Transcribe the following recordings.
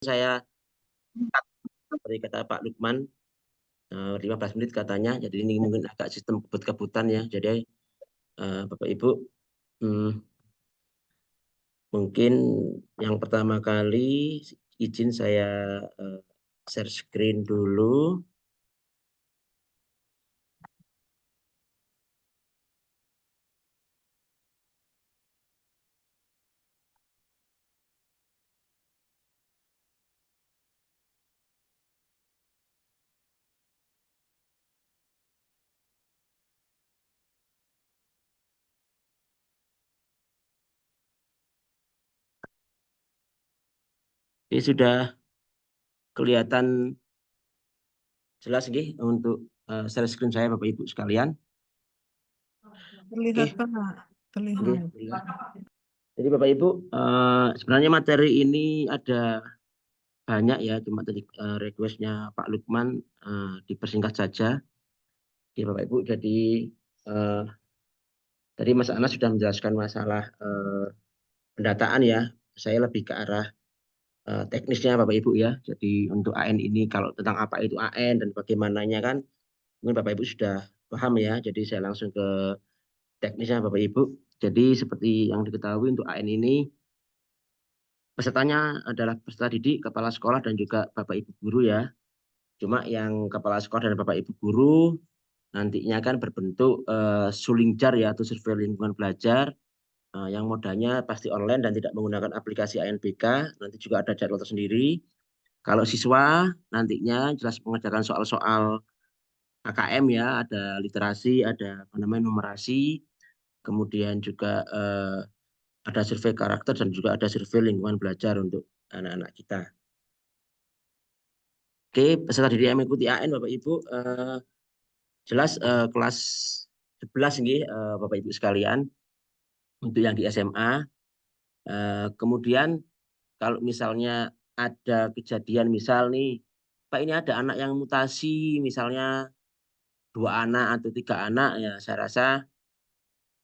saya dari kata Pak Lukman 15 menit katanya. Jadi ini mungkin agak sistem kebut-kebutan ya. Jadi Bapak Ibu mungkin yang pertama kali izin saya share screen dulu. Ini sudah kelihatan jelas nggih untuk share screen saya Bapak Ibu sekalian. Terlihat Oke. Pak, Nggih, terlihat. terlihat. Jadi Bapak Ibu sebenarnya materi ini ada banyak ya, cuma tadi requestnya Pak Lukman dipersingkat saja. Jadi Bapak Ibu, jadi tadi Mas Anas sudah menjelaskan masalah pendataan ya. Saya lebih ke arah teknisnya Bapak Ibu ya. Jadi untuk AN ini kalau tentang apa itu AN dan bagaimananya kan mungkin Bapak Ibu sudah paham ya. Jadi saya langsung ke teknisnya Bapak Ibu. Jadi seperti yang diketahui untuk AN ini pesertanya adalah peserta didik, kepala sekolah dan juga Bapak Ibu guru ya. Cuma yang kepala sekolah dan Bapak Ibu guru nantinya kan berbentuk suling jar ya atau survei lingkungan belajar yang modalnya pasti online dan tidak menggunakan aplikasi ANBK. Nanti juga ada jadwal tersendiri. Kalau siswa nantinya jelas mengerjakan soal-soal KKM ya, ada literasi, ada apa namanya numerasi, kemudian juga ada survei karakter dan juga ada survei lingkungan belajar untuk anak-anak kita. Oke, peserta didik yang mengikuti AN Bapak Ibu jelas kelas 11 nih Bapak Ibu sekalian untuk yang di SMA. Kemudian kalau misalnya ada kejadian misal nih, Pak ini ada anak yang mutasi misalnya 2 anak atau 3 anak ya saya rasa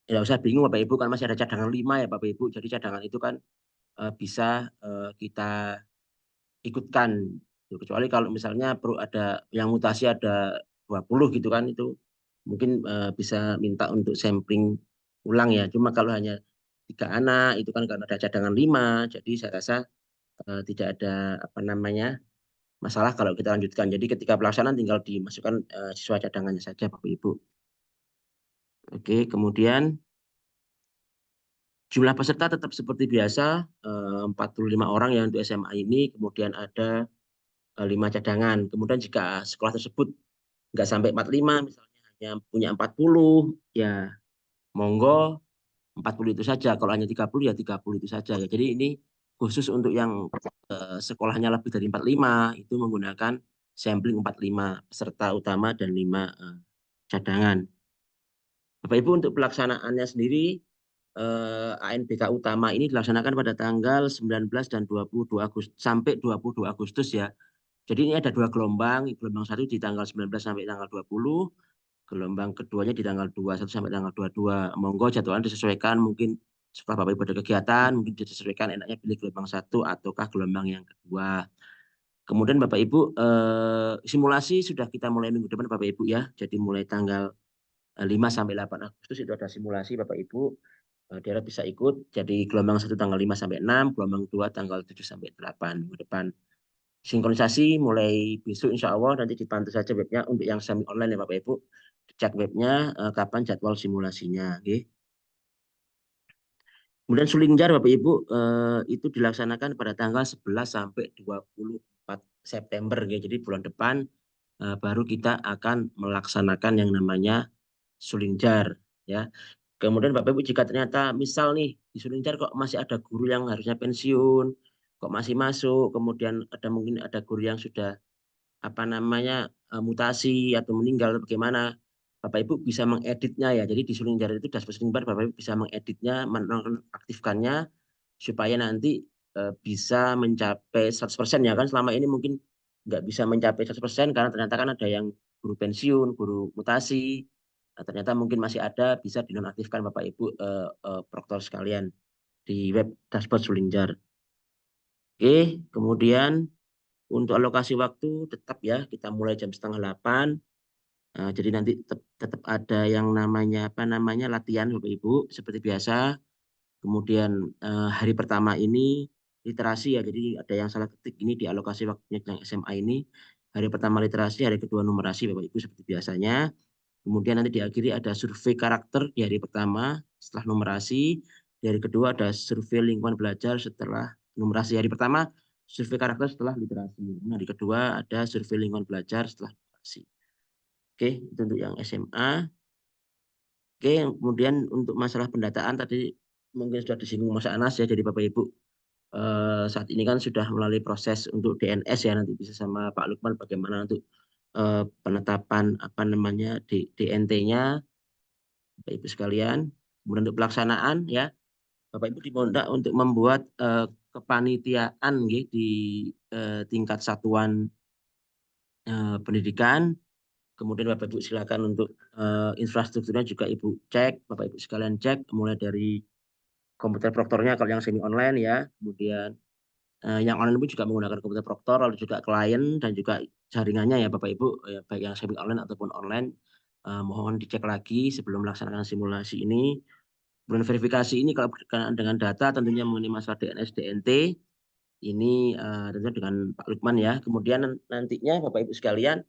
ya usah bingung Bapak Ibu kan masih ada cadangan 5 ya Bapak Ibu. Jadi cadangan itu kan bisa kita ikutkan. Kecuali kalau misalnya perlu ada yang mutasi ada 20 gitu kan itu mungkin bisa minta untuk sampling ulang ya. Cuma kalau hanya 3 anak itu kan karena ada cadangan 5, jadi saya rasa tidak ada apa namanya masalah kalau kita lanjutkan. Jadi ketika pelaksanaan tinggal dimasukkan siswa cadangannya saja Bapak Ibu. Oke, kemudian jumlah peserta tetap seperti biasa 45 orang ya untuk SMA ini. Kemudian ada 5 cadangan. Kemudian jika sekolah tersebut nggak sampai 45, misalnya hanya punya 40, ya monggo 40 itu saja. Kalau hanya 30 ya 30 itu saja ya. Jadi ini khusus untuk yang sekolahnya lebih dari 45 itu menggunakan sampling 45 peserta utama dan 5 cadangan. Bapak Ibu untuk pelaksanaannya sendiri ANBK utama ini dilaksanakan pada tanggal 19 dan 22 Agustus sampai 22 Agustus ya. Jadi ini ada 2 gelombang, gelombang 1 di tanggal 19 sampai tanggal 20, gelombang keduanya di tanggal 21 sampai tanggal 22. Monggo jadwalnya disesuaikan mungkin setelah Bapak Ibu ada kegiatan, mungkin disesuaikan enaknya pilih gelombang 1 ataukah gelombang yang kedua. Kemudian Bapak Ibu simulasi sudah kita mulai minggu depan Bapak Ibu ya. Jadi mulai tanggal 5 sampai 8 Agustus itu ada simulasi Bapak Ibu. Daerah bisa ikut. Jadi gelombang 1 tanggal 5 sampai 6, gelombang 2 tanggal 7 sampai 8 minggu depan. Sinkronisasi mulai besok insya Allah nanti dipantau saja webnya untuk yang semi online ya Bapak Ibu. Cek webnya kapan jadwal simulasinya. Okay. Kemudian Sulingjar Bapak Ibu itu dilaksanakan pada tanggal 11 sampai 24 September. Okay. Jadi bulan depan baru kita akan melaksanakan yang namanya Sulingjar. Ya. Kemudian Bapak Ibu jika ternyata misal nih di Sulingjar kok masih ada guru yang harusnya pensiun, kok masih masuk, kemudian ada mungkin ada guru yang sudah apa namanya mutasi atau meninggal bagaimana Bapak Ibu bisa mengeditnya ya. Jadi di Suling Jari itu Dashboard Sulingbar Bapak Ibu bisa mengeditnya, menonaktifkannya supaya nanti bisa mencapai 100% ya kan selama ini mungkin nggak bisa mencapai 100% karena ternyata kan ada yang guru pensiun, guru mutasi, ternyata mungkin masih ada bisa dinonaktifkan Bapak Ibu proktor sekalian di web Dashboard Sulingjar. Oke, kemudian untuk alokasi waktu tetap ya kita mulai jam 7:30. Jadi nanti tetap ada yang namanya latihan Bapak Ibu seperti biasa. Kemudian hari pertama ini literasi ya. Jadi ada yang salah ketik ini di alokasi waktunya yang SMA ini. Hari pertama literasi, hari kedua numerasi Bapak Ibu seperti biasanya. Kemudian nanti diakhiri ada survei karakter di hari pertama setelah numerasi. Di hari kedua ada survei lingkungan belajar setelah numerasi. Hari pertama survei karakter setelah literasi. Nah, hari kedua ada survei lingkungan belajar setelah numerasi. Oke, itu untuk yang SMA. Oke, kemudian untuk masalah pendataan tadi mungkin sudah disinggung Mas Anas ya. Jadi Bapak Ibu saat ini kan sudah melalui proses untuk DNS ya, nanti bisa sama Pak Lukman bagaimana untuk penetapan apa namanya DNT-nya Bapak Ibu sekalian. Kemudian untuk pelaksanaan ya, Bapak Ibu diminta untuk membuat kepanitiaan nggih, di tingkat satuan pendidikan. Kemudian Bapak Ibu silakan untuk infrastrukturnya juga Ibu cek, Bapak Ibu sekalian cek mulai dari komputer proktornya kalau yang semi online ya. Kemudian yang online pun juga menggunakan komputer proktor, lalu juga klien dan juga jaringannya ya Bapak Ibu, ya, baik yang semi online ataupun online. Mohon dicek lagi sebelum melaksanakan simulasi ini. Kemudian verifikasi ini kalau berkenaan dengan data tentunya mengenai masalah DNS DNT ini tentunya dengan Pak Lukman ya. Kemudian nantinya Bapak Ibu sekalian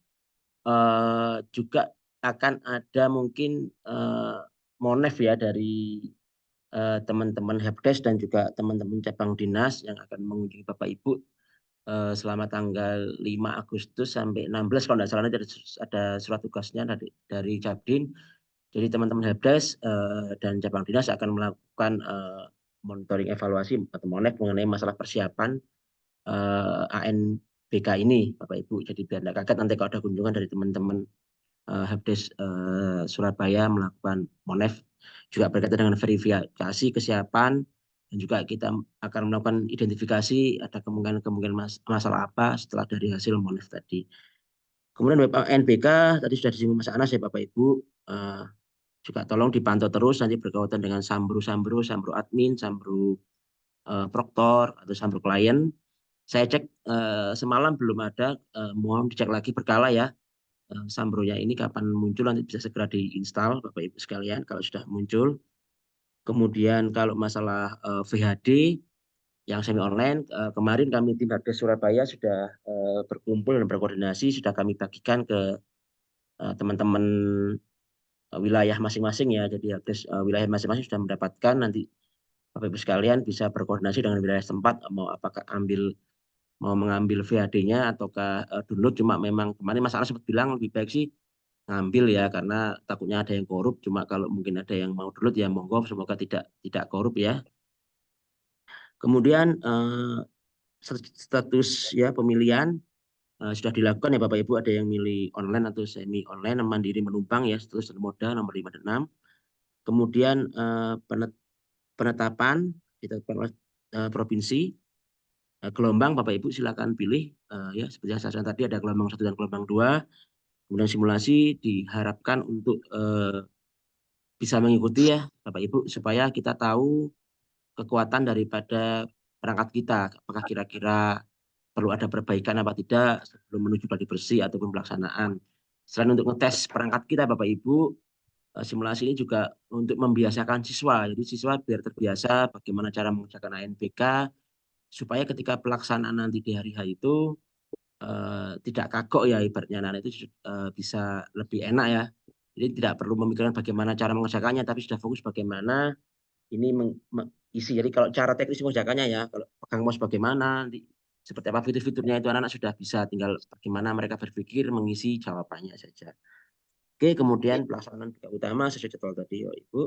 juga akan ada mungkin monef ya dari teman-teman helpdesk dan juga teman-teman cabang dinas yang akan mengunjungi Bapak Ibu selama tanggal 5 Agustus sampai 16 kalau tidak salah nanti ada surat tugasnya dari Cabdin. Jadi teman-teman helpdesk dan cabang dinas akan melakukan monitoring evaluasi atau monef mengenai masalah persiapan ANBK ini Bapak Ibu. Jadi biar tidak kaget nanti kalau ada kunjungan dari teman-teman helpdesk Surabaya melakukan monef juga berkaitan dengan verifikasi kesiapan dan juga kita akan melakukan identifikasi ada kemungkinan masalah apa setelah dari hasil monef tadi. Kemudian NBK tadi sudah disinggung Mas Anas ya Bapak Ibu, juga tolong dipantau terus nanti berkaitan dengan sambru admin, sambru proktor atau sambru klien. Saya cek semalam belum ada, mohon dicek lagi berkala ya. Sambronya ini kapan muncul nanti bisa segera diinstal Bapak Ibu sekalian kalau sudah muncul. Kemudian kalau masalah VHD yang semi online, kemarin kami tim Helpdesk Surabaya sudah berkumpul dan berkoordinasi, sudah kami bagikan ke teman-teman wilayah masing-masing ya. Jadi Helpdesk wilayah masing-masing sudah mendapatkan, nanti Bapak Ibu sekalian bisa berkoordinasi dengan wilayah tempat mau apakah mau mengambil VHD-nya ataukah download. Cuma memang kemarin Mas Anas sempat bilang lebih baik sih ngambil ya karena takutnya ada yang korup. Cuma kalau mungkin ada yang mau download ya monggo, semoga tidak korup ya. Kemudian status ya pemilihan sudah dilakukan ya Bapak Ibu, ada yang milih online atau semi online, mandiri menumpang ya, status dan moda nomor 5 dan 6. Kemudian penetapan ditetapkan oleh provinsi. Gelombang Bapak Ibu silakan pilih ya seperti yang saya sampaikan tadi, ada gelombang 1 dan gelombang 2. Kemudian simulasi diharapkan untuk bisa mengikuti ya Bapak Ibu supaya kita tahu kekuatan daripada perangkat kita, apakah kira-kira perlu ada perbaikan apa tidak sebelum menuju gladi bersih ataupun pelaksanaan. Selain untuk ngetes perangkat kita Bapak Ibu, simulasi ini juga untuk membiasakan siswa. Jadi siswa biar terbiasa bagaimana cara mengerjakan ANBK supaya ketika pelaksanaan nanti di hari H itu tidak kagok ya ibaratnya, nah itu bisa lebih enak ya. Jadi tidak perlu memikirkan bagaimana cara mengerjakannya, tapi sudah fokus bagaimana ini isi. Jadi kalau cara teknis mengerjakannya ya, kalau pegang mouse bagaimana, nanti seperti apa fitur-fiturnya itu anak-anak sudah bisa, tinggal bagaimana mereka berpikir mengisi jawabannya saja. Oke, kemudian pelaksanaan buka utama sesuai jadwal tadi ya Ibu.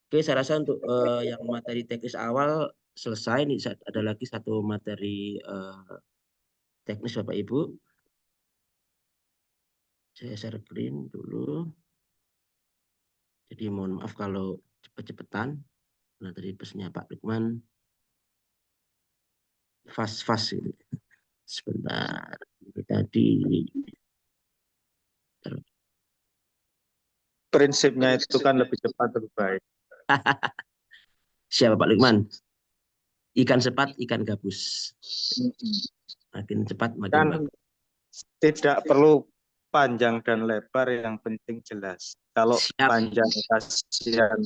Oke, saya rasa untuk yang materi teknis awal selesai. Nih ada lagi satu materi teknis Bapak Ibu. Saya share screen dulu. Jadi mohon maaf kalau cepet-cepetan. Nah tadi pesannya Pak Lukman fast ini. Sebentar. Ini tadi Prinsipnya itu kan lebih cepat lebih baik. siapa Pak Lukman? Ikan cepat, ikan gabus. Makin cepat, makin Kan bagus. tidak perlu panjang dan lebar, yang penting jelas. Kalau Siap. panjang kasihan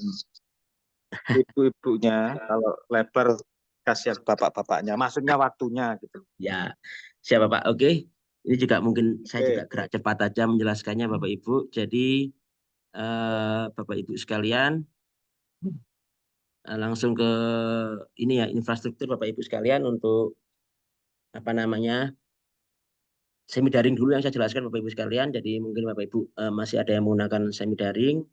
ibu-ibunya, kalau lebar kasihan bapak-bapaknya. Maksudnya waktunya gitu. Ya, siapa Pak? Oke. Ini juga mungkin saya juga Oke. gerak cepat aja menjelaskannya Bapak Ibu. Jadi Bapak Ibu sekalian langsung ke ini ya infrastruktur Bapak Ibu sekalian untuk apa namanya semi daring dulu yang saya jelaskan Bapak Ibu sekalian. Jadi mungkin Bapak Ibu masih ada yang menggunakan semi daring,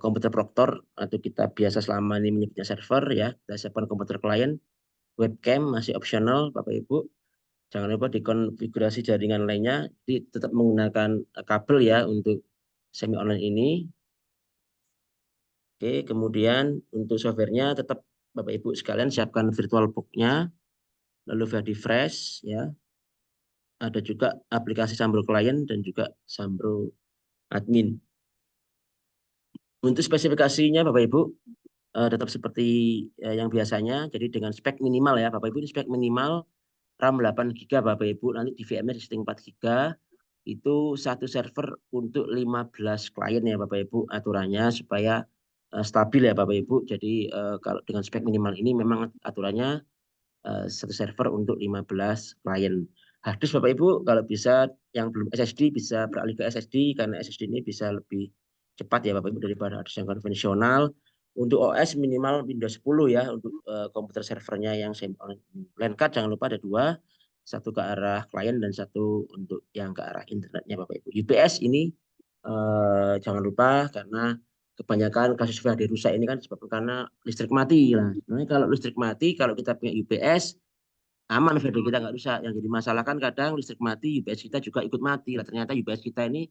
komputer proktor atau kita biasa selama ini menyebutnya server ya. Kita siapkan komputer klien, webcam masih opsional Bapak Ibu. Jangan lupa dikonfigurasi jaringan lainnya. Jadi tetap menggunakan kabel ya untuk semi online ini. Oke, kemudian untuk softwarenya tetap Bapak Ibu sekalian siapkan VirtualBox-nya, lalu VerdiFresh ya. Ada juga aplikasi Sambro Client dan juga Sambro Admin. Untuk spesifikasinya Bapak Ibu tetap seperti yang biasanya, jadi dengan spek minimal ya Bapak Ibu, ini spek minimal RAM 8 GB Bapak Ibu, nanti di VM-nya di setting 4 GB, itu satu server untuk 15 klien ya Bapak Ibu aturannya supaya stabil ya Bapak Ibu. Jadi kalau dengan spek minimal ini memang aturannya satu server untuk 15 klien. Harddisk Bapak Ibu kalau bisa yang belum SSD bisa beralih ke SSD karena SSD ini bisa lebih cepat ya Bapak Ibu daripada harddisk yang konvensional. Untuk OS minimal Windows 10 ya untuk komputer servernya yang semi online. LAN card jangan lupa ada dua, satu ke arah klien dan satu untuk yang ke arah internetnya Bapak Ibu. UPS ini jangan lupa karena kebanyakan kasus VHD rusak ini kan disebabkan karena listrik mati lah. Nah, kalau listrik mati, kalau kita punya UPS, aman VHD kita nggak rusak. Yang jadi masalah kan kadang listrik mati, UPS kita juga ikut mati. Lah ternyata UPS kita ini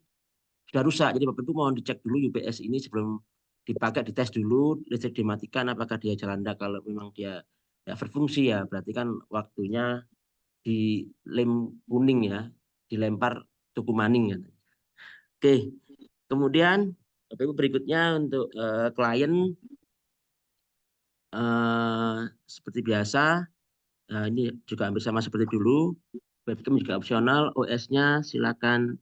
sudah rusak. Jadi Bapak Ibu mohon dicek dulu UPS ini sebelum dipakai, dites dulu, listrik dimatikan, apakah dia jalan. Kalau memang dia tidak berfungsi ya, berarti kan waktunya di lem kuning ya, dilempar tuku maning ya. Oke, kemudian Bapak Ibu berikutnya untuk klien seperti biasa, ini juga hampir sama seperti dulu. Webcam juga opsional, OS-nya silakan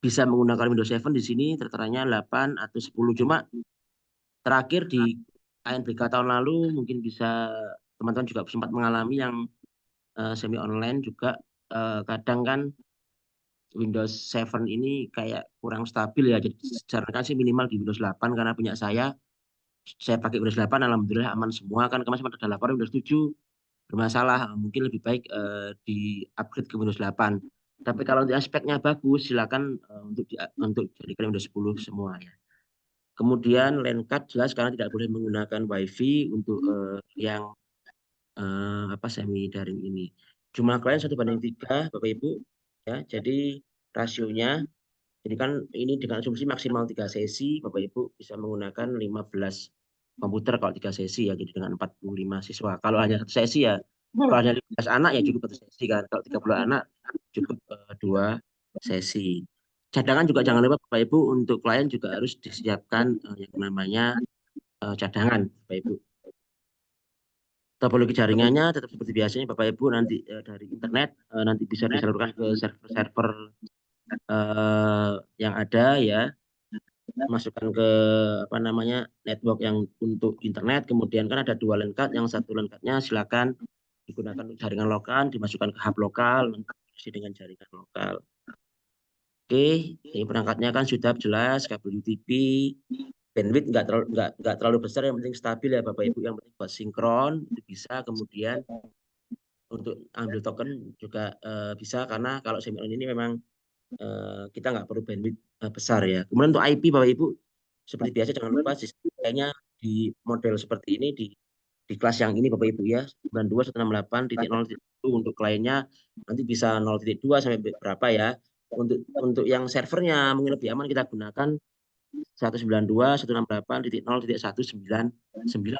bisa menggunakan Windows 7 di sini, terteranya 8 atau 10. Cuma terakhir di ANBK tahun lalu mungkin bisa teman-teman juga sempat mengalami yang semi online juga kadang kan Windows 7 ini kayak kurang stabil ya. Jadi disarankan sih minimal di Windows 8 karena punya saya pakai Windows 8 alhamdulillah aman semua kan kemarin sempat ada laporan Windows 7 bermasalah mungkin lebih baik di upgrade ke Windows 8 tapi kalau untuk aspeknya bagus silakan untuk jadikan Windows 10 semua ya. Kemudian LAN card jelas karena tidak boleh menggunakan WiFi untuk yang apa semi daring ini. Jumlah klien 1:3 Bapak Ibu ya. Jadi rasionya jadi kan ini dengan asumsi maksimal 3 sesi, Bapak Ibu bisa menggunakan 15 komputer kalau 3 sesi ya, jadi dengan 45 siswa. Kalau hanya satu sesi ya, kalau hanya 15 anak ya cukup satu sesi kan. Kalau 30 anak cukup 2 sesi. Cadangan juga jangan lupa Bapak Ibu untuk klien juga harus disiapkan yang namanya cadangan Bapak Ibu. Topologi jaringannya tetap seperti biasanya Bapak Ibu nanti dari internet nanti bisa disalurkan ke server-server yang ada ya, masukkan ke apa namanya network yang untuk internet. Kemudian kan ada dua LAN card, yang satu LAN card-nya silakan digunakan untuk jaringan lokal, dimasukkan ke hub lokal untuk dengan jaringan lokal. Oke, ini perangkatnya kan sudah jelas, kabel UTP, bandwidth nggak terlalu besar, yang penting stabil ya Bapak Ibu, yang penting buat sinkron itu bisa. Kemudian untuk ambil token juga bisa karena kalau semi online ini memang kita nggak perlu bandwidth besar ya. Kemudian untuk IP Bapak Ibu seperti biasa jangan lupa sistemnya di model seperti ini di kelas yang ini Bapak Ibu ya 92.168.0.1 untuk kliennya nanti bisa 0.2 sampai berapa ya. Untuk yang servernya mungkin lebih aman kita gunakan 192.168.0.199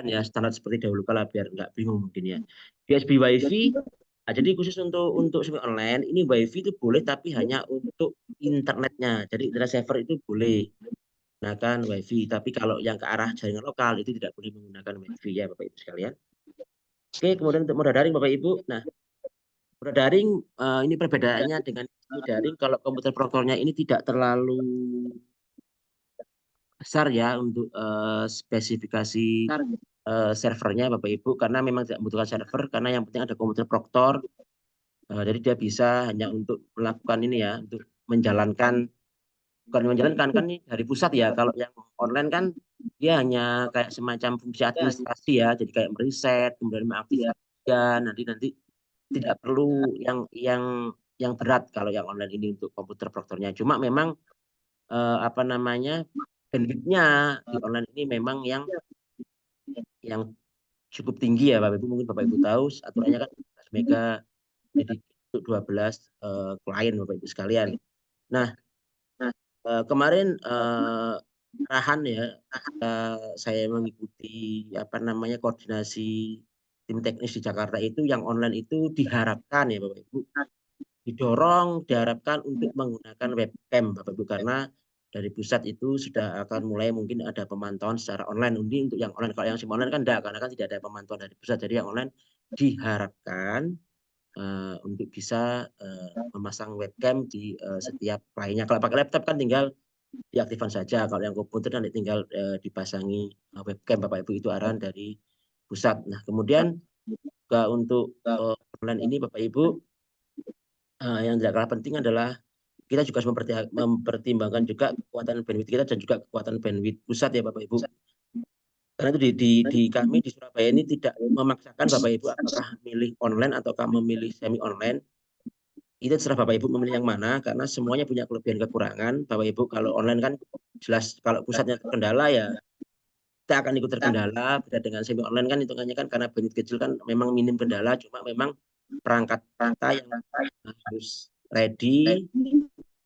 ya, standar seperti dahulu kala biar nggak bingung mungkin ya. USB WiFi. Nah, jadi khusus untuk semi online ini WiFi itu boleh tapi hanya untuk internetnya. Jadi internet server itu boleh menggunakan WiFi, tapi kalau yang ke arah jaringan lokal itu tidak boleh menggunakan WiFi ya Bapak Ibu sekalian. Oke, kemudian untuk moda daring Bapak Ibu. Nah, moda daring ini perbedaannya dengan ini daring, kalau komputer proktornya ini tidak terlalu besar ya untuk spesifikasi servernya Bapak Ibu, karena memang tidak membutuhkan server, karena yang penting ada komputer proktor. Jadi dia bisa hanya untuk melakukan ini ya, untuk menjalankan, bukan menjalankan kan ini dari pusat ya. Kalau yang online kan dia hanya kayak semacam fungsi administrasi ya, jadi kayak meriset, kemudian mengaktifkan, nanti tidak perlu yang berat kalau yang online ini untuk komputer proktornya. Cuma memang apa namanya, bandwidth-nya di online ini memang yang cukup tinggi ya Bapak Ibu. Mungkin Bapak Ibu tahu aturannya kan 12 mega, jadi untuk 12 klien Bapak Ibu sekalian. Nah, kemarin arahan ya, saya mengikuti apa namanya koordinasi tim teknis di Jakarta itu, yang online itu diharapkan ya Bapak Ibu, diharapkan untuk menggunakan webcam Bapak Ibu, karena dari pusat itu sudah akan mulai mungkin ada pemantauan secara online. Ini untuk yang online, kalau yang SIM online kan enggak, karena kan tidak ada pemantauan dari pusat. Jadi yang online diharapkan untuk bisa memasang webcam di setiap kliennya. Kalau pakai laptop kan tinggal diaktifkan saja. Kalau yang komputer nanti tinggal dipasangi webcam Bapak Ibu, itu arahan dari pusat. Nah, kemudian juga untuk online ini Bapak Ibu, yang tidak kalah penting adalah kita juga harus mempertimbangkan juga kekuatan bandwidth kita dan juga kekuatan bandwidth pusat ya Bapak Ibu. Karena itu di kami di Surabaya ini tidak memaksakan Bapak Ibu apakah milih online ataukah memilih semi online. Itu terserah Bapak Ibu memilih yang mana, karena semuanya punya kelebihan kekurangan. Bapak Ibu kalau online kan jelas, kalau pusatnya terkendala ya kita akan ikut terkendala. Beda dengan semi online kan hitungannya kan karena bandwidth kecil kan memang minim kendala, cuma memang perangkat kita yang harus ready,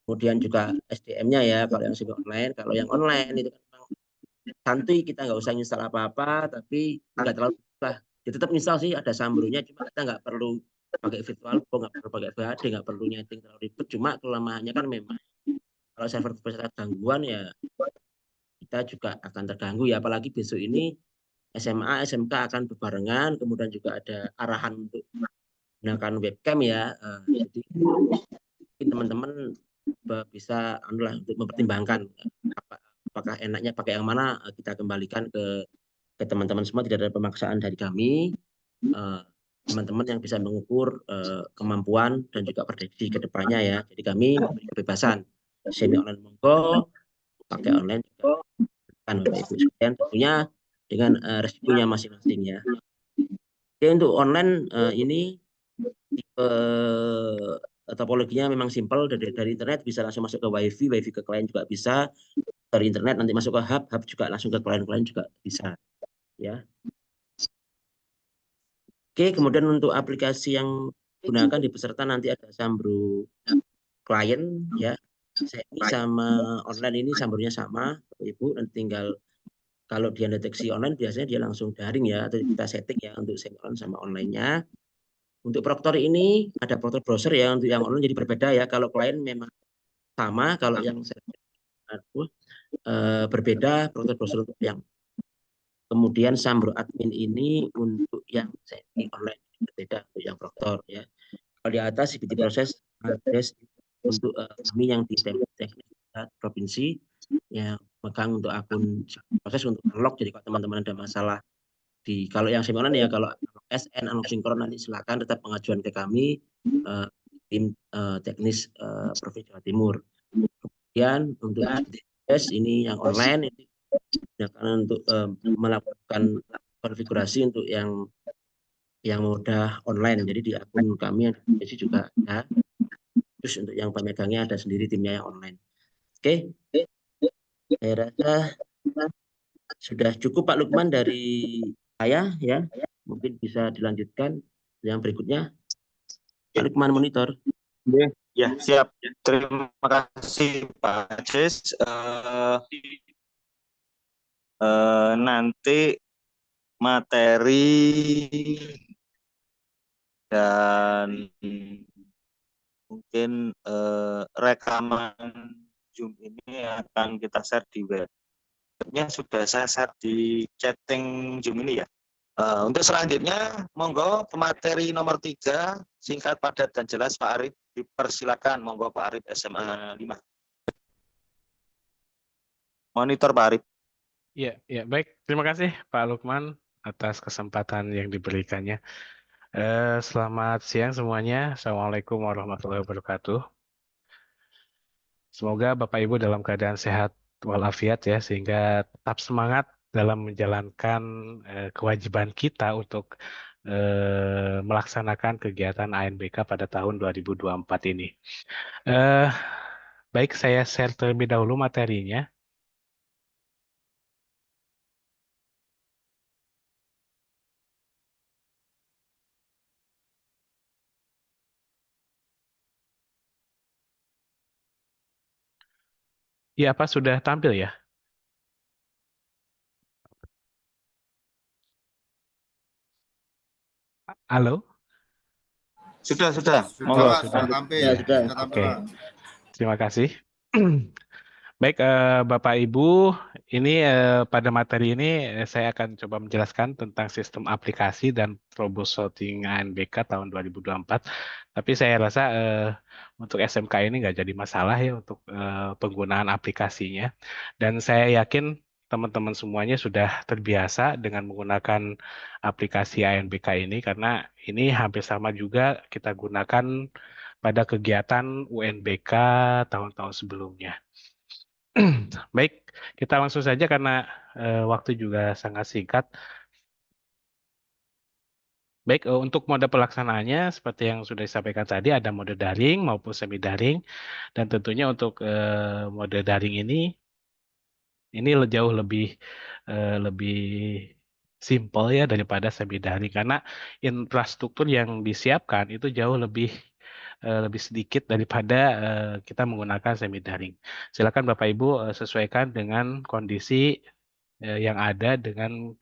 kemudian juga SDM-nya ya kalau yang semi online. Kalau yang online itu kan memang santuy, kita nggak usah install apa-apa, tapi nggak terlalu lah. Ya, tetap install sih, ada Sambro-nya, cuma kita nggak perlu pakai virtual box, nggak perlu pakai VHD, nggak perlu nyeting terlalu ribet. Cuma kelemahannya kan memang kalau server berserta gangguan ya kita juga akan terganggu ya, apalagi besok ini SMA, SMK akan berbarengan, kemudian juga ada arahan untuk menggunakan webcam ya. Jadi teman-teman bisa untuk mempertimbangkan apakah enaknya pakai yang mana, kita kembalikan ke teman-teman semua, tidak ada pemaksaan dari kami. Teman-teman yang bisa mengukur kemampuan dan juga prediksi ke depannya ya. Jadi kami memberi kebebasan, semi online monggo, pakai online juga kan Bapak Ibu sekalian, tentunya dengan resikonya masing-masing ya. Oke, untuk online ini tipe topologinya memang simpel, dari internet bisa langsung masuk ke wifi ke klien juga bisa, dari internet nanti masuk ke hub juga langsung ke klien juga bisa ya. Oke, kemudian untuk aplikasi yang gunakan di peserta nanti ada Sambro klien ya. Semi sama online ini Sambronya sama Bapak Ibu, dan tinggal kalau dia deteksi online biasanya dia langsung daring ya, atau kita setting ya untuk semi online sama online-nya. Untuk proktor ini ada proktor browser ya, untuk yang online jadi berbeda ya. Kalau klien memang sama, kalau yang berbeda proktor browser untuk yang. Kemudian Sambro admin ini untuk yang semi online, berbeda untuk yang proktor ya. Kalau di atas CPT proses address untuk kami yang di teknik provinsi yang megang untuk akun proses untuk unlock. Jadi kalau teman-teman ada masalah kalau yang semi online ya, kalau SN unlock sinkron nanti silakan tetap pengajuan ke kami, tim teknis Provinsi Jawa Timur. Kemudian untuk ini yang online ini untuk melakukan konfigurasi untuk yang moda online. Jadi di akun kami yang juga ada. Terus untuk yang pemegangnya ada sendiri timnya yang online. Oke, saya rasa sudah cukup Pak Lukman dari saya ya. Mungkin bisa dilanjutkan yang berikutnya. Pak Lukman monitor. Ya, siap. Terima kasih Pak Cis. Nanti materi dan mungkin rekaman Zoom ini akan kita share di web. Webnya sudah saya share di chatting Zoom ini ya. Untuk selanjutnya, monggo pemateri nomor 3, singkat, padat, dan jelas, Pak Arif. Dipersilakan, monggo Pak Arif, SMA 5. Monitor Pak Arif. Ya, ya, baik. Terima kasih Pak Lukman atas kesempatan yang diberikannya. Selamat siang semuanya. Assalamualaikum warahmatullahi wabarakatuh. Semoga Bapak Ibu dalam keadaan sehat walafiat ya, sehingga tetap semangat dalam menjalankan kewajiban kita untuk melaksanakan kegiatan ANBK pada tahun 2024 ini. Eh, Baik, saya share terlebih dahulu materinya. Ya, apa sudah tampil ya? Halo? Sudah. Sudah, Monggo. Pak, sudah Lanjut. tampil. Ya, sudah. Sudah tampil, Oke, Pak. terima kasih. Baik, Bapak Ibu, ini pada materi ini saya akan coba menjelaskan tentang sistem aplikasi dan troubleshooting ANBK tahun 2024. Tapi saya rasa untuk SMK ini nggak jadi masalah ya untuk penggunaan aplikasinya. Dan saya yakin teman-teman semuanya sudah terbiasa dengan menggunakan aplikasi ANBK ini karena ini hampir sama juga kita gunakan pada kegiatan UNBK tahun-tahun sebelumnya. Baik, kita langsung saja karena waktu juga sangat singkat. Baik, untuk mode pelaksanaannya seperti yang sudah disampaikan tadi ada mode daring maupun semi daring dan tentunya untuk mode daring ini jauh lebih simpel ya daripada semi daring karena infrastruktur yang disiapkan itu jauh lebih sedikit daripada kita menggunakan semi daring. Silakan Bapak Ibu sesuaikan dengan kondisi yang ada dengan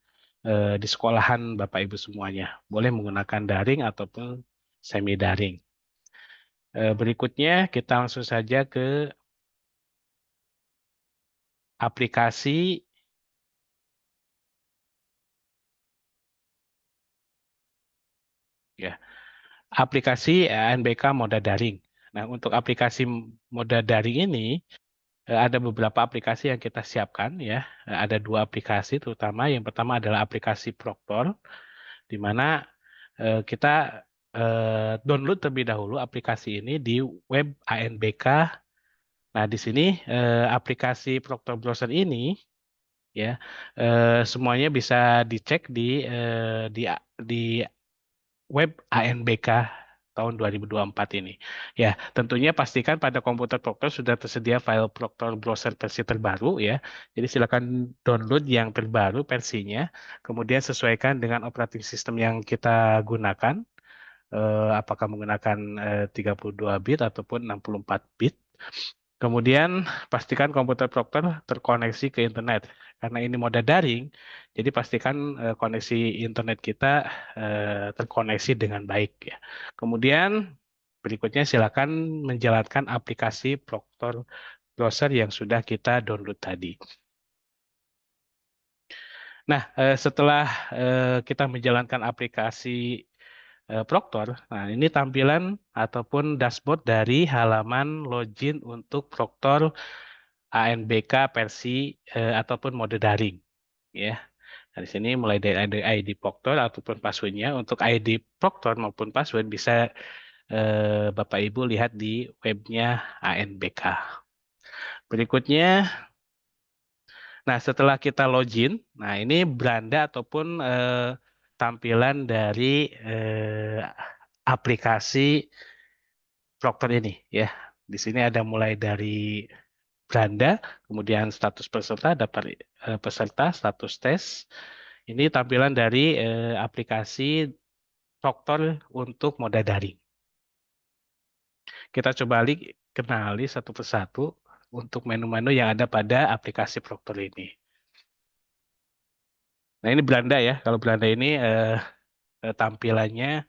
di sekolahan Bapak Ibu semuanya. Boleh menggunakan daring ataupun semi daring. Berikutnya kita langsung saja ke aplikasi ya. Aplikasi ANBK Moda Daring. Nah, untuk aplikasi Moda Daring ini ada beberapa aplikasi yang kita siapkan ya. Ada dua aplikasi terutama. Yang pertama adalah aplikasi Proctor di mana kita download terlebih dahulu aplikasi ini di web ANBK. Nah, di sini aplikasi Proctor Browser ini ya semuanya bisa dicek di web ANBK tahun 2024 ini. Ya, tentunya pastikan pada komputer Proctor sudah tersedia file Proctor Browser versi terbaru ya. Jadi silakan download yang terbaru versinya, kemudian sesuaikan dengan operating system yang kita gunakan, apakah menggunakan 32 bit ataupun 64 bit. Kemudian pastikan komputer Proctor terkoneksi ke internet. Karena ini mode daring, jadi pastikan koneksi internet kita terkoneksi dengan baik ya. Kemudian berikutnya silakan menjalankan aplikasi Proctor Browser yang sudah kita download tadi. Nah, setelah kita menjalankan aplikasi Proctor, nah ini tampilan ataupun dashboard dari halaman login untuk Proctor ANBK versi ataupun mode daring ya. Nah, di sini mulai dari ID Proctor ataupun passwordnya. Untuk ID Proctor maupun password bisa Bapak Ibu lihat di webnya ANBK. Berikutnya, nah setelah kita login, nah ini beranda ataupun tampilan dari aplikasi Proctor ini ya. Di sini ada mulai dari beranda, kemudian status peserta, daftar peserta, status tes. Ini tampilan dari aplikasi Proctor untuk moda daring. Kita coba kenali satu persatu untuk menu-menu yang ada pada aplikasi Proctor ini. Nah ini beranda ya, kalau beranda ini tampilannya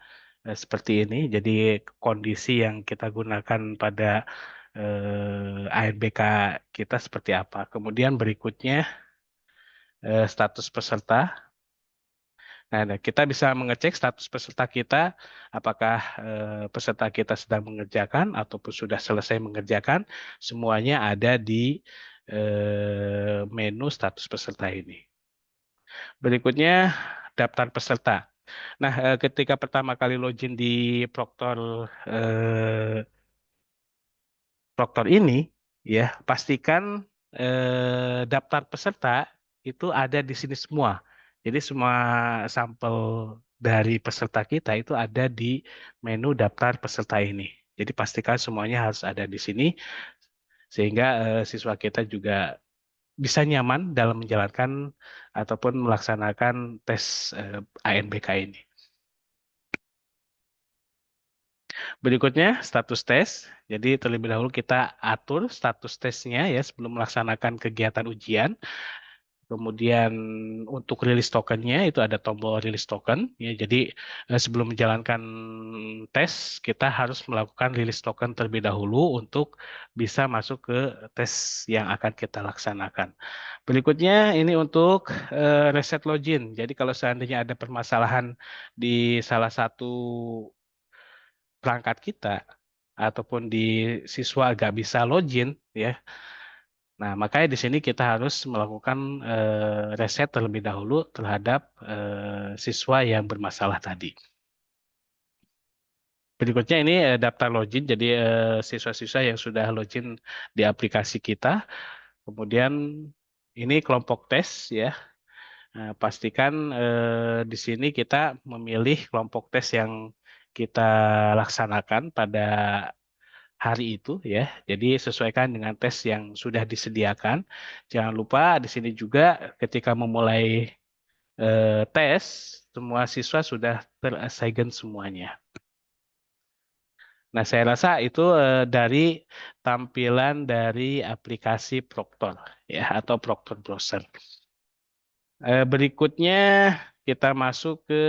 seperti ini. Jadi kondisi yang kita gunakan pada ANBK kita seperti apa. Kemudian berikutnya status peserta. Nah, kita bisa mengecek status peserta kita, apakah peserta kita sedang mengerjakan ataupun sudah selesai mengerjakan. Semuanya ada di menu status peserta ini. Berikutnya, daftar peserta. Nah, ketika pertama kali login di Proctor ini, ya pastikan daftar peserta itu ada di sini semua. Jadi semua sampel dari peserta kita itu ada di menu daftar peserta ini. Jadi pastikan semuanya harus ada di sini sehingga siswa kita juga bisa nyaman dalam menjalankan ataupun melaksanakan tes ANBK ini. Berikutnya status tes. Jadi terlebih dahulu kita atur status tesnya ya sebelum melaksanakan kegiatan ujian. Kemudian untuk rilis tokennya itu ada tombol rilis token ya. Jadi sebelum menjalankan tes kita harus melakukan rilis token terlebih dahulu untuk bisa masuk ke tes yang akan kita laksanakan. Berikutnya ini untuk reset login. Jadi kalau seandainya ada permasalahan di salah satu perangkat kita ataupun di siswa nggak bisa login ya. Nah, makanya di sini kita harus melakukan reset terlebih dahulu terhadap siswa yang bermasalah tadi. Berikutnya ini daftar login, jadi siswa-siswa yang sudah login di aplikasi kita. Kemudian ini kelompok tes ya. Nah, pastikan di sini kita memilih kelompok tes yang kita laksanakan pada hari itu ya. Jadi sesuaikan dengan tes yang sudah disediakan. Jangan lupa di sini juga ketika memulai tes semua siswa sudah terassign semuanya. Nah, saya rasa itu dari tampilan dari aplikasi Proctor ya atau Proctor Browser. Berikutnya kita masuk ke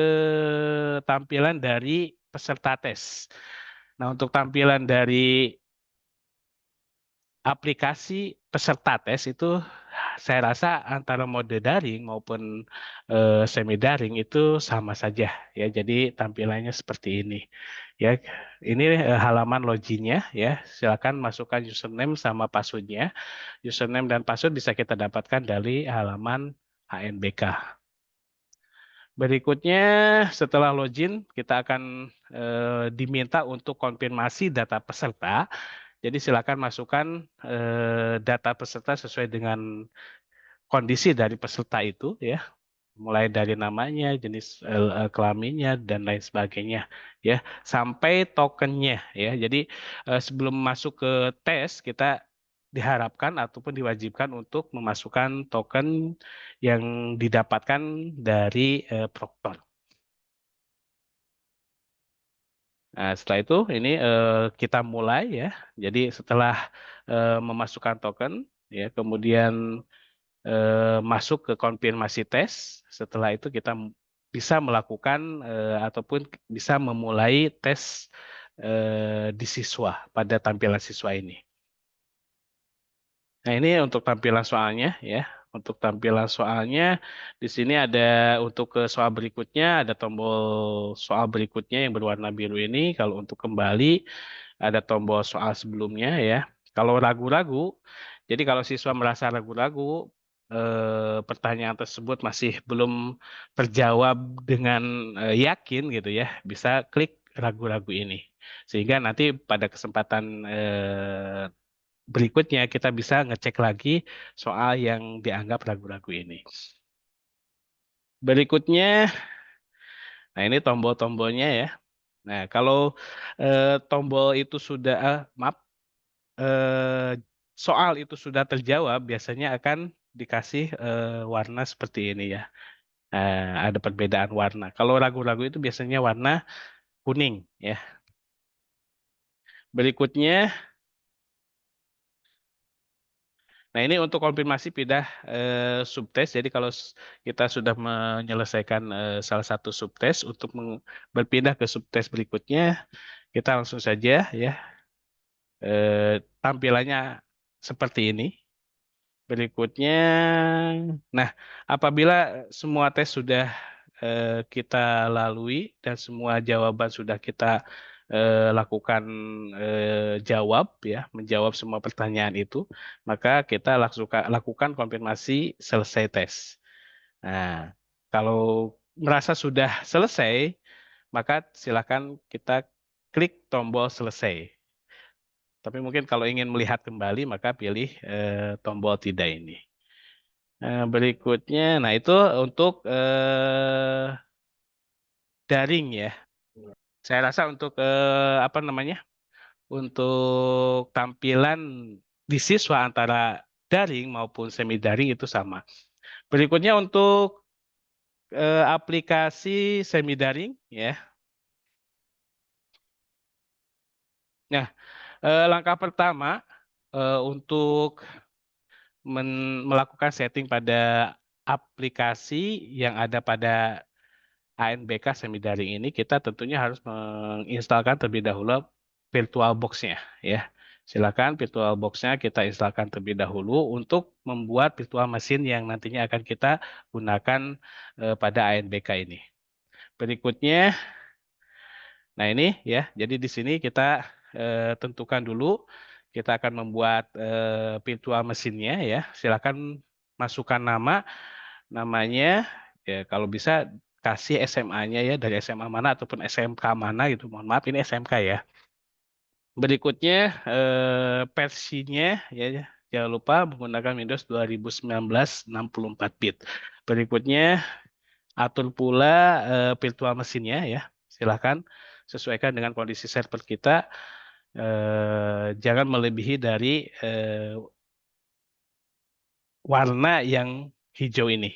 tampilan dari peserta tes. Nah, untuk tampilan dari aplikasi peserta tes itu saya rasa antara mode daring maupun semi daring itu sama saja ya. Jadi tampilannya seperti ini. Ya, ini halaman loginnya ya. Silakan masukkan username sama passwordnya. Username dan password bisa kita dapatkan dari halaman HNBK. Berikutnya setelah login kita akan diminta untuk konfirmasi data peserta. Jadi silakan masukkan data peserta sesuai dengan kondisi dari peserta itu ya, mulai dari namanya, jenis kelaminnya dan lain sebagainya ya, sampai tokennya ya. Jadi sebelum masuk ke tes kita diharapkan ataupun diwajibkan untuk memasukkan token yang didapatkan dari Proctor. Nah, setelah itu ini kita mulai ya. Jadi setelah memasukkan token ya, kemudian masuk ke konfirmasi tes. Setelah itu kita bisa melakukan ataupun bisa memulai tes di siswa pada tampilan siswa ini. Nah, ini untuk tampilan soalnya ya. Untuk tampilan soalnya di sini ada untuk ke soal berikutnya ada tombol soal berikutnya yang berwarna biru ini. Kalau untuk kembali ada tombol soal sebelumnya ya. Kalau ragu-ragu, jadi kalau siswa merasa ragu-ragu, pertanyaan tersebut masih belum terjawab dengan yakin gitu ya, bisa klik ragu-ragu ini. Sehingga nanti pada kesempatan berikutnya kita bisa ngecek lagi soal yang dianggap ragu-ragu ini. Berikutnya, nah ini tombol-tombolnya ya. Nah, kalau tombol itu sudah, maaf, soal itu sudah terjawab, biasanya akan dikasih warna seperti ini ya. Ada perbedaan warna. Kalau ragu-ragu itu biasanya warna kuning ya. Berikutnya, nah ini untuk konfirmasi pindah subtes. Jadi kalau kita sudah menyelesaikan salah satu subtes untuk berpindah ke subtes berikutnya, kita langsung saja ya tampilannya seperti ini. Berikutnya, nah apabila semua tes sudah kita lalui dan semua jawaban sudah kita lakukan jawab ya, menjawab semua pertanyaan itu, maka kita lakukan konfirmasi selesai tes. Nah, kalau merasa sudah selesai, maka silakan kita klik tombol selesai. Tapi mungkin kalau ingin melihat kembali, maka pilih tombol tidak ini. Berikutnya, nah itu untuk daring ya. Saya rasa untuk apa namanya, untuk tampilan di siswa antara daring maupun semi daring itu sama. Berikutnya untuk aplikasi semi daring ya. Nah, langkah pertama untuk melakukan setting pada aplikasi yang ada pada ANBK semi daring ini, kita tentunya harus menginstalkan terlebih dahulu VirtualBox-nya ya. Silakan VirtualBox-nya kita instalkan terlebih dahulu untuk membuat virtual machine yang nantinya akan kita gunakan pada ANBK ini. Berikutnya, nah ini ya, jadi di sini kita tentukan dulu, kita akan membuat virtual mesinnya ya. Silakan masukkan namanya ya, kalau bisa kasih SMA-nya ya, dari SMA mana ataupun SMK mana gitu. Mohon maaf ini SMK ya. Berikutnya versinya ya, jangan lupa menggunakan Windows 2019 64 bit. Berikutnya atur pula virtual mesinnya ya. Silakan sesuaikan dengan kondisi server kita. Jangan melebihi dari warna yang hijau ini.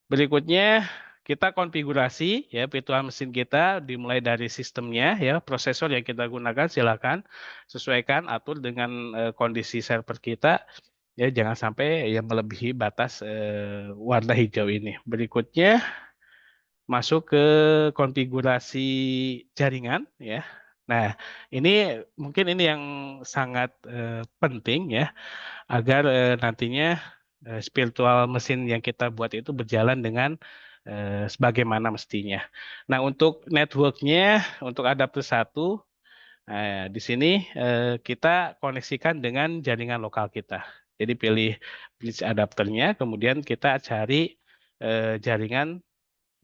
Berikutnya kita konfigurasi ya virtual mesin kita, dimulai dari sistemnya ya, prosesor yang kita gunakan silakan sesuaikan atur dengan kondisi server kita ya, jangan sampai yang melebihi batas warna hijau ini. Berikutnya masuk ke konfigurasi jaringan ya. Nah, ini mungkin ini yang sangat penting ya, agar nantinya virtual mesin yang kita buat itu berjalan dengan sebagaimana mestinya. Nah, untuk networknya, untuk adapter 1, di sini kita koneksikan dengan jaringan lokal kita. Jadi pilih bridge adapternya, kemudian kita cari jaringan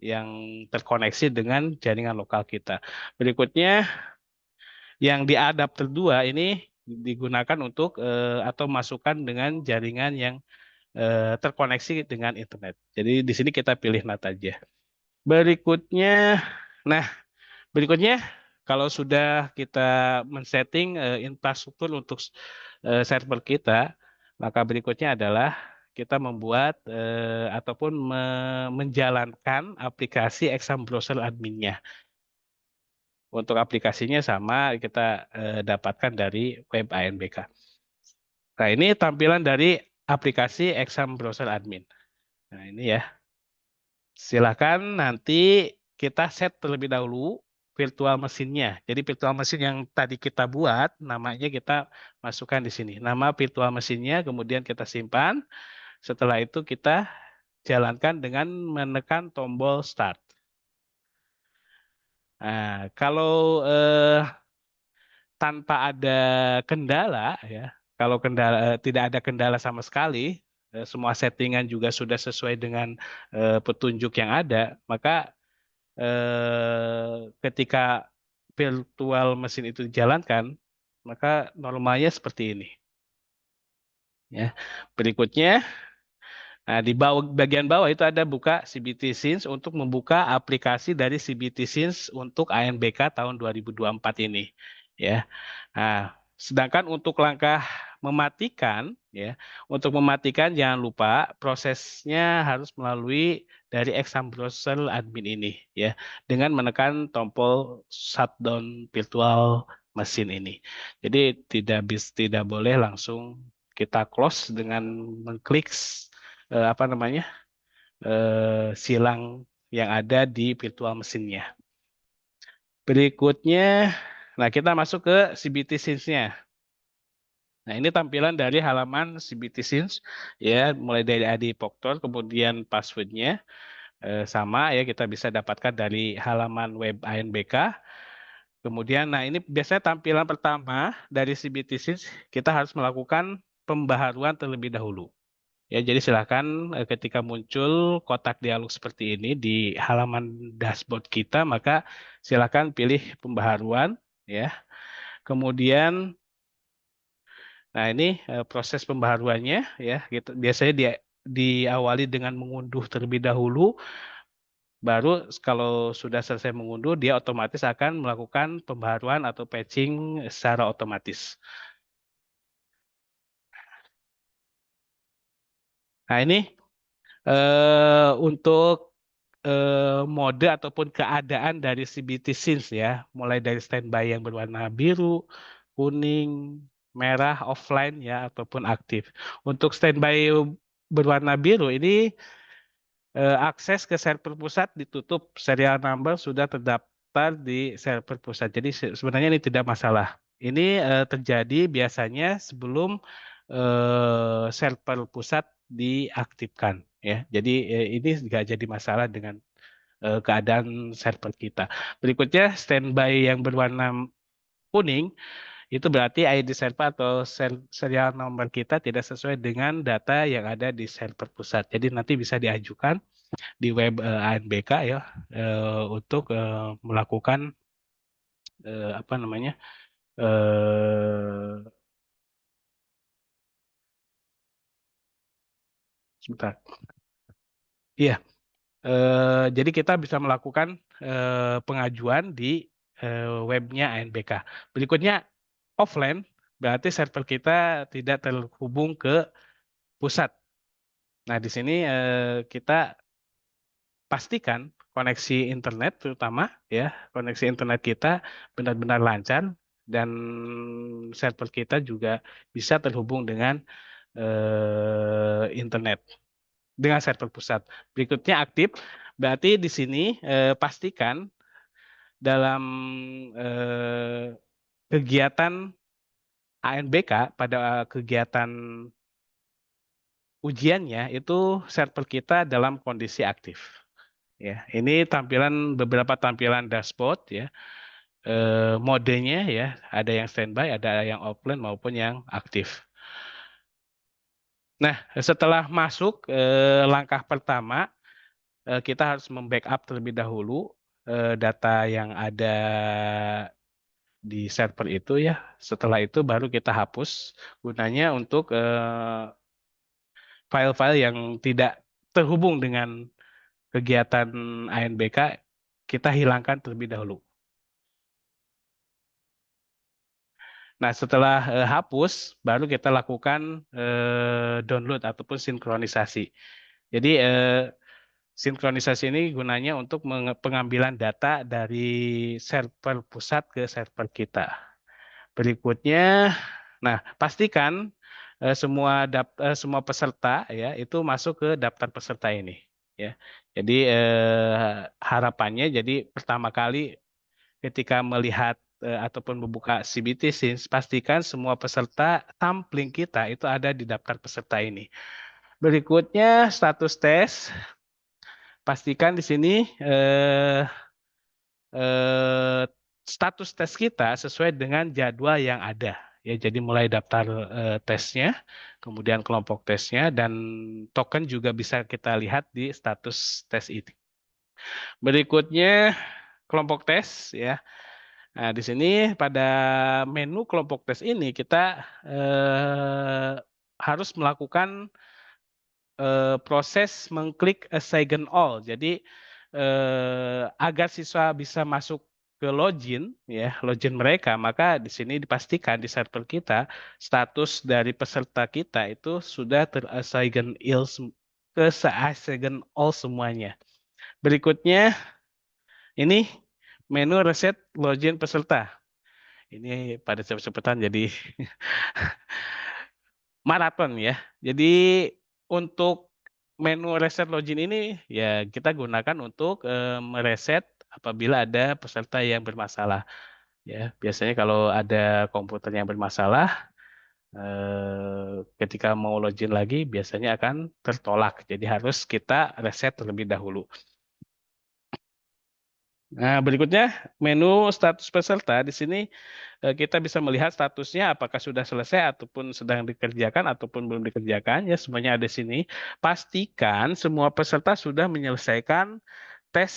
yang terkoneksi dengan jaringan lokal kita. Berikutnya, yang di adapter 2 ini digunakan untuk atau masukkan dengan jaringan yang terkoneksi dengan internet. Jadi di sini kita pilih NAT aja. Berikutnya, kalau sudah kita men-setting infrastruktur untuk server kita, maka berikutnya adalah kita membuat ataupun menjalankan aplikasi Exam Browser Admin-nya. Untuk aplikasinya sama kita dapatkan dari web ANBK. Nah, ini tampilan dari aplikasi Exam Browser Admin. Nah, ini ya. Silakan nanti kita set terlebih dahulu virtual mesinnya. Jadi virtual mesin yang tadi kita buat, namanya kita masukkan di sini. Nama virtual mesinnya, kemudian kita simpan. Setelah itu kita jalankan dengan menekan tombol start. Nah, kalau tanpa ada kendala ya, kalau tidak ada kendala sama sekali, semua settingan juga sudah sesuai dengan petunjuk yang ada, maka ketika virtual mesin itu dijalankan, maka normalnya seperti ini. Ya. Berikutnya, nah, di bagian bawah itu ada buka CBT Scenes untuk membuka aplikasi dari CBT Scenes untuk ANBK tahun 2024 ini. Ya. Nah, sedangkan untuk langkah mematikan, ya, untuk mematikan jangan lupa prosesnya harus melalui dari Exam Browser Admin ini, ya, dengan menekan tombol shutdown virtual mesin ini. Jadi tidak boleh langsung kita close dengan mengklik silang yang ada di virtual mesinnya. Berikutnya, nah kita masuk ke CBT Scenes-nya. Nah, ini tampilan dari halaman CBT Scenes ya, mulai dari ID Proctor, kemudian password-nya. sama ya, kita bisa dapatkan dari halaman web ANBK. Kemudian, nah ini biasanya tampilan pertama dari CBTC kita harus melakukan pembaharuan terlebih dahulu. Ya, jadi silakan ketika muncul kotak dialog seperti ini di halaman dashboard kita, maka silakan pilih pembaharuan ya. Kemudian, nah ini proses pembaharuannya ya, gitu. Biasanya diawali dengan mengunduh terlebih dahulu. Baru kalau sudah selesai mengunduh, dia otomatis akan melakukan pembaharuan atau patching secara otomatis. Nah ini untuk mode ataupun keadaan dari CBT Scenes ya, mulai dari standby yang berwarna biru, kuning, merah, offline ya, ataupun aktif. Untuk standby berwarna biru ini akses ke server pusat ditutup, serial number sudah terdaftar di server pusat. Jadi sebenarnya ini tidak masalah. Ini terjadi biasanya sebelum server pusat diaktifkan ya. Jadi ini nggak jadi masalah dengan keadaan server kita. Berikutnya standby yang berwarna kuning itu berarti ID server atau serial nomor kita tidak sesuai dengan data yang ada di server pusat. Jadi nanti bisa diajukan di web ANBK ya untuk melakukan apa namanya sebentar. Iya, jadi kita bisa melakukan pengajuan di webnya ANBK. Berikutnya offline berarti server kita tidak terhubung ke pusat. Nah, di sini kita pastikan koneksi internet terutama ya, koneksi internet kita benar-benar lancar dan server kita juga bisa terhubung dengan internet dengan server pusat. Berikutnya aktif, berarti di sini pastikan dalam kegiatan ANBK pada kegiatan ujiannya itu server kita dalam kondisi aktif. Ya, ini beberapa tampilan dashboard ya. Modenya ya, ada yang standby, ada yang offline maupun yang aktif. Nah, setelah masuk langkah pertama, kita harus membackup terlebih dahulu data yang ada di server itu ya. Setelah itu baru kita hapus, gunanya untuk file-file yang tidak terhubung dengan kegiatan ANBK, kita hilangkan terlebih dahulu. Nah, setelah hapus, baru kita lakukan download ataupun sinkronisasi. Jadi, sinkronisasi ini gunanya untuk pengambilan data dari server pusat ke server kita. Berikutnya, nah pastikan semua peserta ya itu masuk ke daftar peserta ini. Ya, jadi harapannya jadi pertama kali ketika melihat ataupun membuka CBT Scenes, pastikan semua peserta sampling kita itu ada di daftar peserta ini. Berikutnya status tes. Pastikan di sini status tes kita sesuai dengan jadwal yang ada. Ya, jadi mulai daftar tesnya, kemudian kelompok tesnya, dan token juga bisa kita lihat di status tes ini. Berikutnya kelompok tes ya. Nah, di sini pada menu kelompok tes ini kita harus melakukan proses mengklik assign all. Jadi agar siswa bisa masuk ke login ya, login mereka, maka di sini dipastikan di server kita status dari peserta kita itu sudah terassign all semuanya. Berikutnya ini menu reset login peserta. Ini pada cepet-cepetan jadi maraton ya. Jadi untuk menu reset login ini ya kita gunakan untuk mereset apabila ada peserta yang bermasalah. Ya, biasanya kalau ada komputer yang bermasalah, ketika mau login lagi biasanya akan tertolak. Jadi harus kita reset terlebih dahulu. Nah, berikutnya menu status peserta. Di sini kita bisa melihat statusnya apakah sudah selesai ataupun sedang dikerjakan ataupun belum dikerjakan. Ya, semuanya ada di sini. Pastikan semua peserta sudah menyelesaikan tes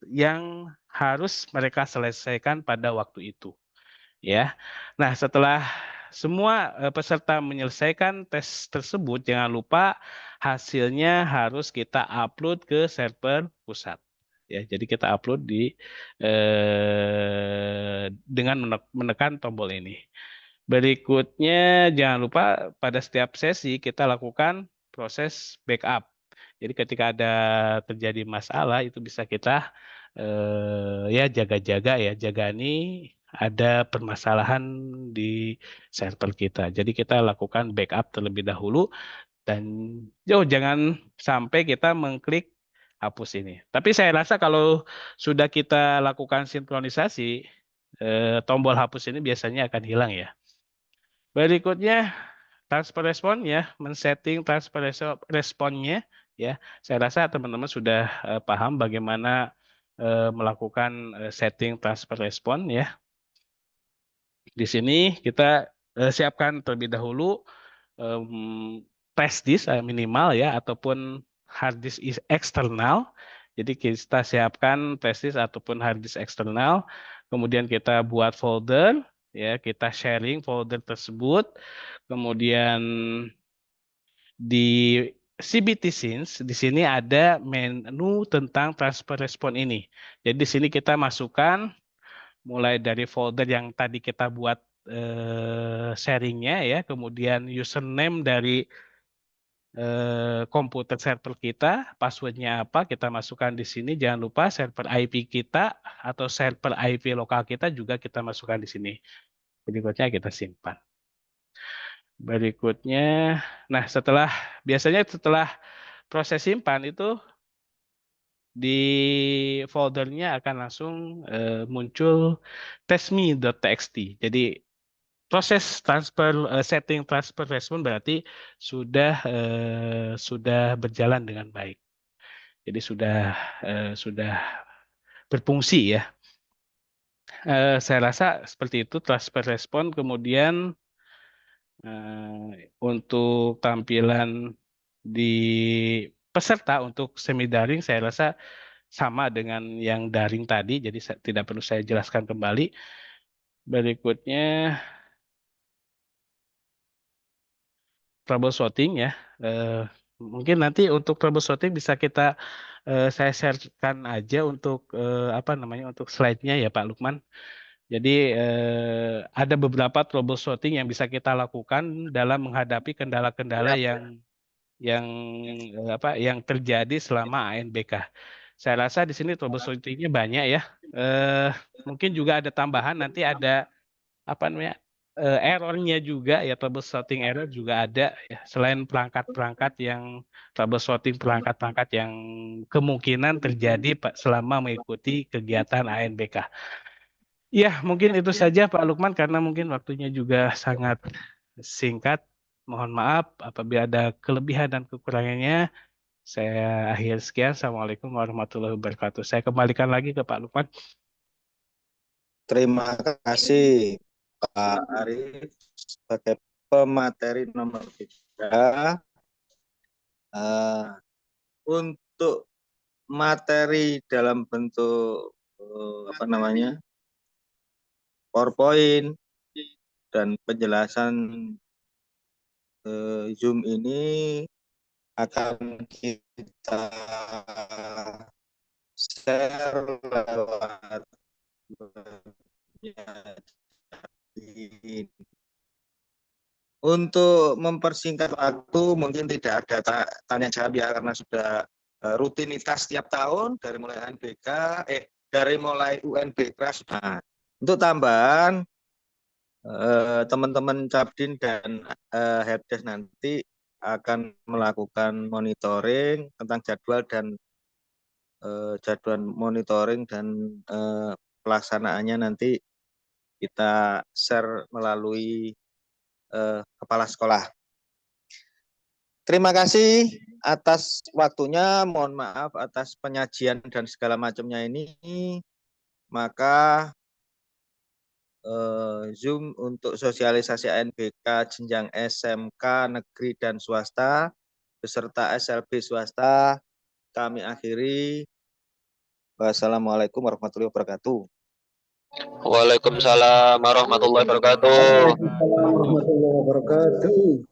yang harus mereka selesaikan pada waktu itu. Ya. Nah, setelah semua peserta menyelesaikan tes tersebut, jangan lupa hasilnya harus kita upload ke server pusat. Ya, jadi kita upload dengan menekan tombol ini. Berikutnya, jangan lupa pada setiap sesi kita lakukan proses backup. Jadi ketika ada terjadi masalah itu bisa kita ya jaga-jaga ya, jagani ada permasalahan di server kita. Jadi kita lakukan backup terlebih dahulu dan jangan sampai kita mengklik hapus ini. Tapi saya rasa kalau sudah kita lakukan sinkronisasi, tombol hapus ini biasanya akan hilang ya. Berikutnya transfer respon ya, men-setting transfer responnya ya. Saya rasa teman-teman sudah paham bagaimana melakukan setting transfer respon ya. Di sini kita siapkan terlebih dahulu flash disk minimal ya ataupun hard disk eksternal. Jadi kita siapkan flash disk ataupun hard disk eksternal. Kemudian kita buat folder ya, kita sharing folder tersebut. Kemudian di CBT Scenes di sini ada menu tentang transfer respon ini. Jadi di sini kita masukkan mulai dari folder yang tadi kita buat sharingnya ya, kemudian username dari komputer server kita, passwordnya apa kita masukkan di sini. Jangan lupa server IP kita atau server IP lokal kita juga kita masukkan di sini. Berikutnya kita simpan. Berikutnya, nah biasanya setelah proses simpan itu di foldernya akan langsung muncul testme.txt. Jadi proses setting transfer respon berarti sudah berjalan dengan baik. Jadi sudah berfungsi ya. Saya rasa seperti itu transfer respon. Kemudian untuk tampilan di peserta untuk semi daring saya rasa sama dengan yang daring tadi, jadi tidak perlu saya jelaskan kembali. Berikutnya troubleshooting ya. Mungkin nanti untuk troubleshooting bisa saya sharekan aja untuk untuk slide-nya ya Pak Lukman. Jadi ada beberapa troubleshooting yang bisa kita lakukan dalam menghadapi kendala-kendala yang terjadi selama ANBK. Saya rasa di sini troubleshooting-nya banyak ya. Mungkin juga ada tambahan nanti ada error-nya juga ya, troubleshooting error juga ada ya. Selain perangkat-perangkat yang kemungkinan terjadi selama mengikuti kegiatan ANBK. Ya, mungkin itu saja Pak Lukman karena mungkin waktunya juga sangat singkat. Mohon maaf apabila ada kelebihan dan kekurangannya. Saya akhir sekian. Assalamualaikum warahmatullahi wabarakatuh. Saya kembalikan lagi ke Pak Lukman. Terima kasih Pak Arif sebagai pemateri nomor 3. Untuk materi dalam bentuk PowerPoint dan penjelasan Zoom ini akan kita share lewat untuk mempersingkat waktu mungkin tidak ada tanya jawab ya karena sudah rutinitas setiap tahun dari mulai UNBK sudah. Untuk tambahan teman-teman Capdin dan Helpdesk nanti akan melakukan monitoring tentang jadwal monitoring dan pelaksanaannya nanti kita share melalui kepala sekolah. Terima kasih atas waktunya, mohon maaf atas penyajian dan segala macamnya ini. maka Zoom untuk sosialisasi ANBK jenjang SMK negeri dan swasta beserta SLB swasta kami akhiri. Wassalamualaikum warahmatullahi wabarakatuh. Waalaikumsalam warahmatullahi wabarakatuh. Waalaikumsalam warahmatullahi wabarakatuh.